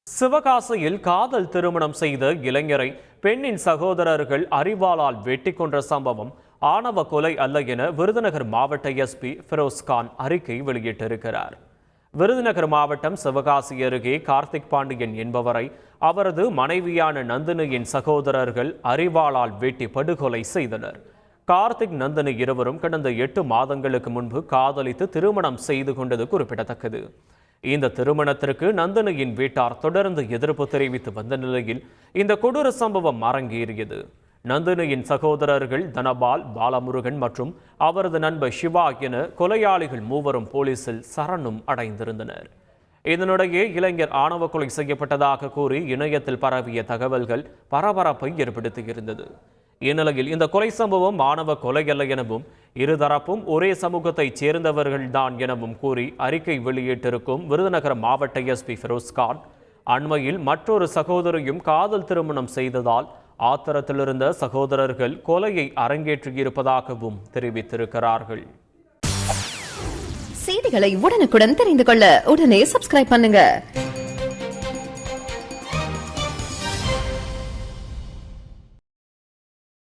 சிவகாசியில் காதல் திருமணம் செய்த இளைஞரை பெண்ணின் சகோதரர்கள் அரிவாளால் வெட்டி கொன்ற சம்பவம் ஆணவ கொலை அல்ல என விருதுநகர் மாவட்ட எஸ்பி ஃபெரோஸ்கான் அறிக்கை வெளியிட்டிருக்கிறார். விருதுநகர் மாவட்டம் சிவகாசி அருகே கார்த்திக் பாண்டியன் என்பவரை அவரது மனைவியான நந்தினியின் சகோதரர்கள் அரிவாளால் வெட்டி படுகொலை செய்தனர். கார்த்திக் நந்தினி இருவரும் கடந்த 8 மாதங்களுக்கு முன்பு காதலித்து திருமணம் செய்து கொண்டது குறிப்பிடத்தக்கது. இந்த திருமணத்திற்கு நந்தினியின் வீட்டார் தொடர்ந்து எதிர்ப்பு தெரிவித்து வந்த நிலையில் இந்த கொடூர சம்பவம் அரங்கேறியது. நந்தினியின் சகோதரர்கள் தனபால், பாலமுருகன் மற்றும் அவரது நண்பர் சிவா என கொலையாளிகள் மூவரும் போலீசில் சரணம் அடைந்திருந்தனர். இதனிடையே இளைஞர் ஆணவ கொலை செய்யப்பட்டதாக கூறி இணையத்தில் பரவிய தகவல்கள் பரபரப்பை ஏற்படுத்தியிருந்தது. இந்நிலையில் இந்த கொலை சம்பவம் ஆணவ கொலை அல்ல எனவும் இருதரப்பும் ஒரே சமூகத்தைச் சேர்ந்தவர்கள்தான் எனவும் கூறி அறிக்கை வெளியிட்டிருக்கும் விருதுநகர் மாவட்ட எஸ்பி ஃபெரோஸ்கான், அண்மையில் மற்றொரு சகோதரியும் காதல் திருமணம் செய்ததால் ஆத்திரத்தில் இருந்த சகோதரர்கள் கொலையை அரங்கேற்றியிருப்பதாகவும் தெரிவித்திருக்கிறார்கள். செய்திகளை உடனுக்குடன் தெரிந்து கொள்ள உடனே சப்ஸ்கிரைப் பண்ணுங்க.